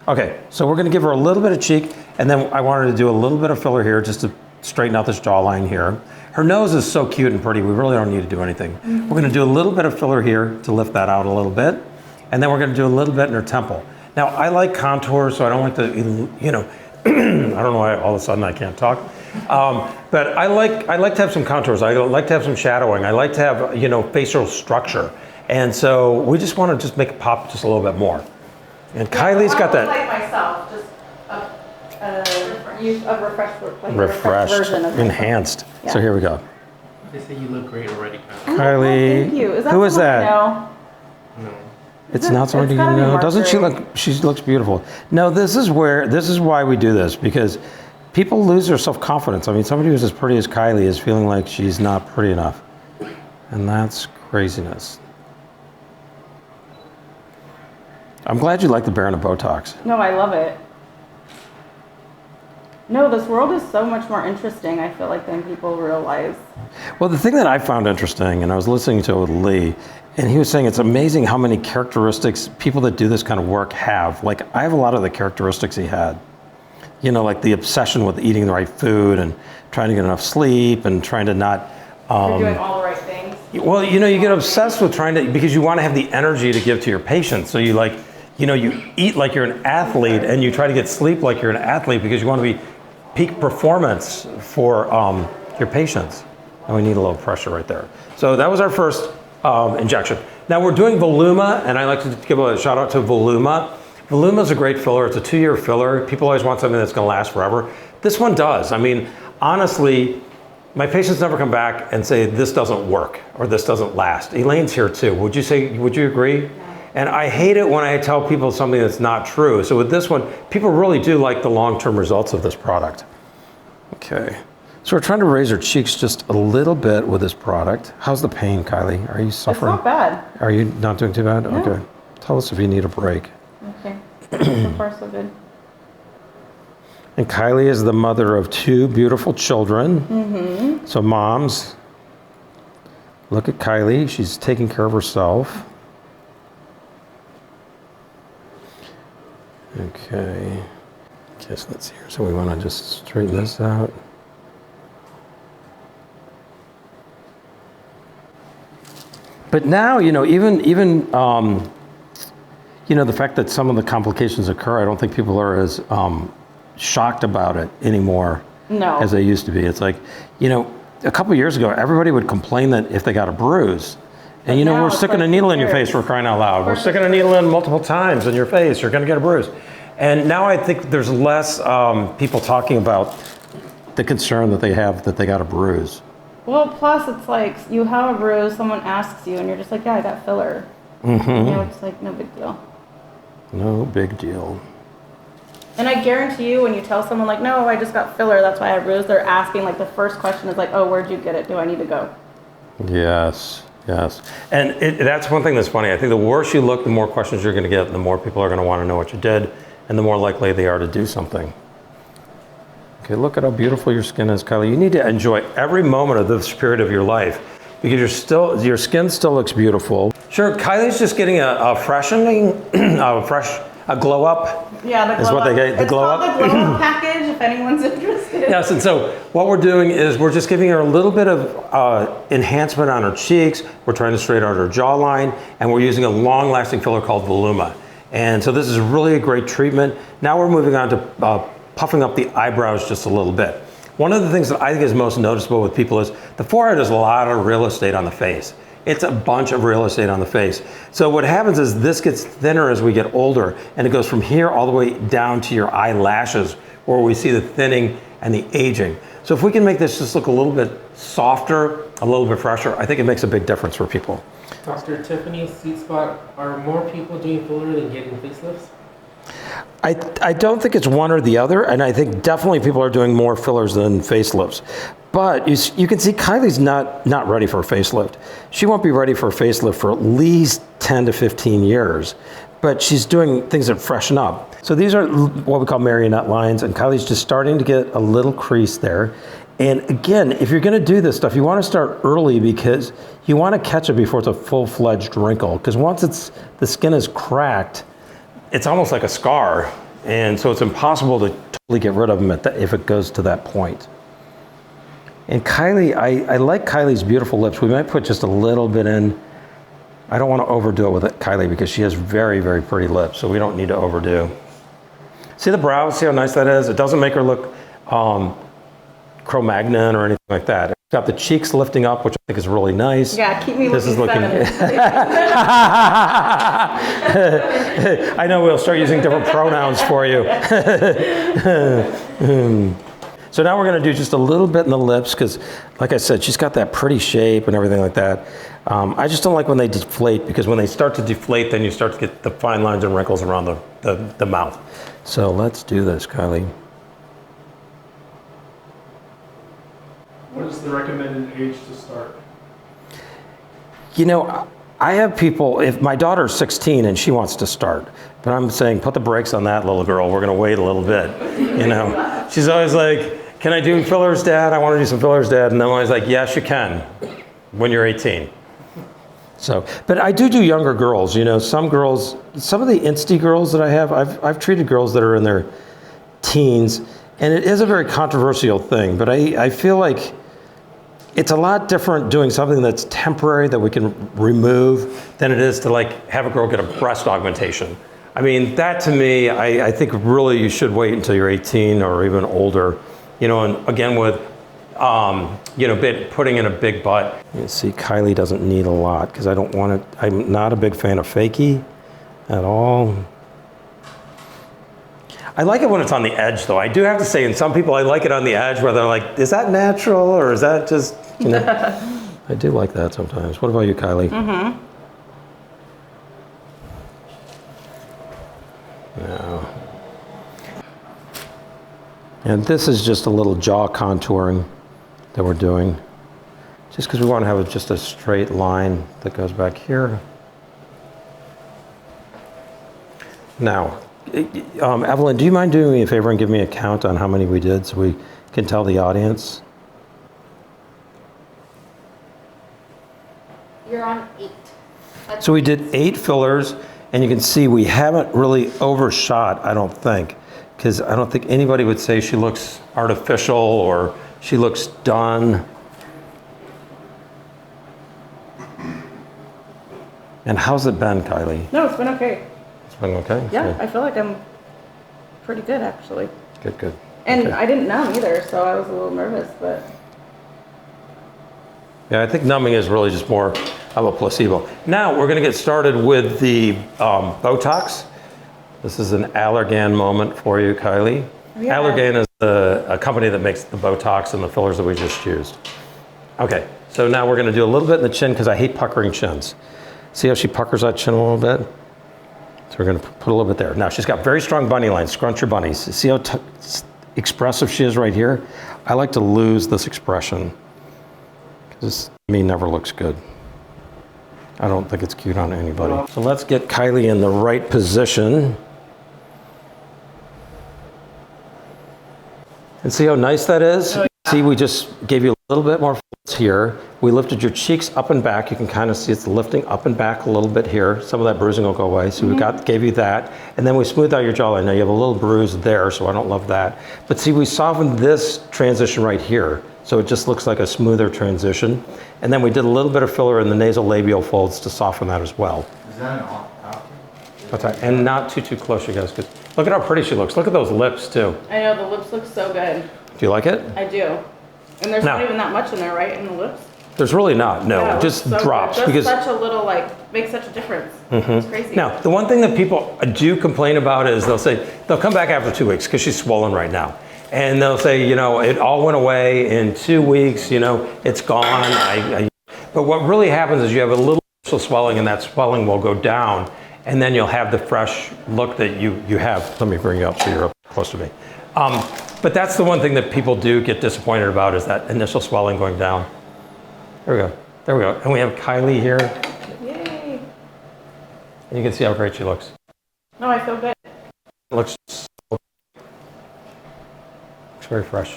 Okay, so we're gonna give her a little bit of cheek, and then I wanted to do a little bit of filler here just to straighten out this jawline here. Her nose is so cute and pretty, we really don't need to do anything. We're gonna do a little bit of filler here to lift that out a little bit, and then we're gonna do a little bit in her temple. Now, I like contours, so I don't like to, you know, I don't know why all of a sudden I can't talk. But I like to have some contours. I like to have some shadowing. I like to have, you know, facial structure. And so we just want to just make it pop just a little bit more. And Kylie's got that. Like myself, just a refreshed version of enhanced. Yeah. So here we go. They say you look great already, Kylie. Kylie. Thank you. Is that who is that? No. It's not somebody you know. Doesn't she look? She looks beautiful. No, this is why we do this, because people lose their self-confidence. I mean, somebody who's as pretty as Kylie is feeling like she's not pretty enough, and that's craziness. I'm glad you like the Voluma and Botox. No, I love it. No, this world is so much more interesting, I feel like, than people realize. Well, the thing that I found interesting, and I was listening to it with Lee, and he was saying it's amazing how many characteristics people that do this kind of work have. Like, I have a lot of the characteristics he had. You know, like the obsession with eating the right food and trying to get enough sleep and trying to not... You're doing all the right things. Well, you know, you get obsessed with trying to, because you want to have the energy to give to your patients. So you like, you know, you eat like you're an athlete and you try to get sleep like you're an athlete because you want to be peak performance for your patients. And we need a little pressure right there. So that was our first injection. Now we're doing Voluma, and I like to give a shout out to Voluma. Voluma is a great filler. It's a 2-year filler. People always want something that's going to last forever. This one does. I mean, honestly, my patients never come back and say this doesn't work or this doesn't last. Elaine's here too. Would you agree? Yeah. And I hate it when I tell people something that's not true. So with this one, people really do like the long-term results of this product. Okay. So we're trying to raise her cheeks just a little bit with this product. How's the pain, Kylie? Are you suffering? It's not bad. Are you not doing too bad? No. Okay. Tell us if you need a break. Okay. So far, so good. And Kylie is the mother of 2 beautiful children. Mm-hmm. So moms, look at Kylie. She's taking care of herself. Okay. Guess that's here. So we want to just straighten this out. But now, you know, even you know, the fact that some of the complications occur, I don't think people are as shocked about it anymore as they used to be. It's like, you know, a couple of years ago, everybody would complain that if they got a bruise, and you know, we're sticking a needle in your face, we're crying out loud. We're sticking a needle in multiple times in your face, you're gonna get a bruise. And now I think there's less people talking about the concern that they have that they got a bruise. Well, plus it's like you have a bruise, someone asks you, and you're just like, yeah, I got filler. Mm-hmm. You know, it's like no big deal. No big deal. And I guarantee you, when you tell someone like, no, I just got filler, that's why I have bruise, they're asking, like, the first question is like, oh, where'd you get it? Do I need to go? Yes, yes. And that's one thing that's funny. I think the worse you look, the more questions you're going to get, the more people are going to want to know what you did, and the more likely they are to do something. Okay, look at how beautiful your skin is, Kylie. You need to enjoy every moment of this period of your life because your skin still looks beautiful. Sure, Kylie's just getting a freshening, a glow up. Yeah, the glow what up. They get. The glow up. The glow up package, if anyone's interested. Yes, and so what we're doing is we're just giving her a little bit of enhancement on her cheeks. We're trying to straighten out her jawline, and we're using a long-lasting filler called Voluma. And so this is really a great treatment. Now we're moving on to puffing up the eyebrows just a little bit. One of the things that I think is most noticeable with people is the forehead is a lot of real estate on the face. It's a bunch of real estate on the face. So what happens is this gets thinner as we get older, and it goes from here all the way down to your eyelashes where we see the thinning and the aging. So if we can make this just look a little bit softer, a little bit fresher, I think it makes a big difference for people. Dr. Tiffany's sweet spot, are more people doing filler than getting facelifts? I don't think it's one or the other, and I think definitely people are doing more fillers than facelifts. But you can see Kylie's not ready for a facelift. She won't be ready for a facelift for at least 10 to 15 years. But she's doing things that freshen up. So these are what we call marionette lines, and Kylie's just starting to get a little crease there. And again, if you're gonna do this stuff, you wanna start early because you wanna catch it before it's a full-fledged wrinkle. Because once the skin is cracked, it's almost like a scar. And so it's impossible to totally get rid of them if it goes to that point. And Kylie, I like Kylie's beautiful lips. We might put just a little bit in. I don't want to overdo it with Kylie because she has very, very pretty lips, so we don't need to overdo. See the brows? See how nice that is? It doesn't make her look Cro-Magnon or anything like that. It's got the cheeks lifting up, which I think is really nice. Yeah, keep me This is looking looking. feminine. I know we'll start using different pronouns for you. So now we're going to do just a little bit in the lips because, like I said, she's got that pretty shape and everything like that. I just don't like when they deflate because when they start to deflate, then you start to get the fine lines and wrinkles around the mouth. So let's do this, Kylie. What is the recommended age to start? You know, I have people, if my daughter's 16 and she wants to start, but I'm saying put the brakes on that little girl. We're going to wait a little bit, you know. She's always like, can I do fillers, Dad? I want to do some fillers, Dad. And I'm always like, yes, you can when you're 18. So, but I do younger girls, you know, some girls, some of the Insta girls that I have, I've treated girls that are in their teens, and it is a very controversial thing, but I feel like it's a lot different doing something that's temporary that we can remove than it is to like have a girl get a breast augmentation. I mean, that to me, I think really you should wait until you're 18 or even older, you know, and again with, you know, putting in a big butt. You see, Kylie doesn't need a lot because I don't want it, I'm not a big fan of fakie at all. I like it when it's on the edge, though. I do have to say, and some people, I like it on the edge where they're like, is that natural or is that just, you know? I do like that sometimes. What about you, Kylie? Mm-hmm. No. And this is just a little jaw contouring that we're doing. Just because we want to have just a straight line that goes back here. Now, Evelyn, do you mind doing me a favor and give me a count on how many we did so we can tell the audience? You're on 8. So we did 8 fillers, and you can see we haven't really overshot, I don't think, because I don't think anybody would say she looks artificial or she looks done. And how's it been, Kylie? No, it's been okay. It's been okay? Yeah, Good. I feel like I'm pretty good actually. Good. And Okay. I didn't numb either, so I was a little nervous, but Yeah, I think numbing is really just more of a placebo. Now we're going to get started with the Botox. This is an Allergan moment for you, Kylie. Yeah. Allergan is a company that makes the Botox and the fillers that we just used. Okay, so now we're going to do a little bit in the chin because I hate puckering chins. See how she puckers that chin a little bit? So we're going to put a little bit there. Now she's got very strong bunny lines. Scrunch your bunnies. See how expressive she is right here? I like to lose this expression. This to me never looks good. I don't think it's cute on anybody. So let's get Kylie in the right position. And see how nice that is? Oh, yeah. See, we just gave you a little bit more here. We lifted your cheeks up and back. You can kind of see it's lifting up and back a little bit here. Some of that bruising will go away. So we gave you that. And then we smoothed out your jawline. Now you have a little bruise there, so I don't love that. But see, we softened this transition right here. So it just looks like a smoother transition. And then we did a little bit of filler in the nasolabial folds to soften that as well. Is that an option? That's right. And not too close, you guys. 'Cause look at how pretty she looks. Look at those lips, too. I know the lips look so good. Do you like it? I do. And there's Now- not even that much in there, right, in the lips? There's really not, no. Yeah, It just so good. drops. Just Because such a little, like, makes such a difference. It's crazy. now, the one thing that people do complain about is they'll come back after 2 weeks because she's swollen right now. And they'll say, you know, it all went away in 2 weeks, you know, it's gone. But what really happens is you have a little initial swelling and that swelling will go down and then you'll have the fresh look that you have. Let me bring you up so you're up close to me. But that's the one thing that people do get disappointed about is that initial swelling going down. There we go. There we go. And we have Kylie here. Yay. And you can see how great she looks. No, I feel good. Looks very fresh.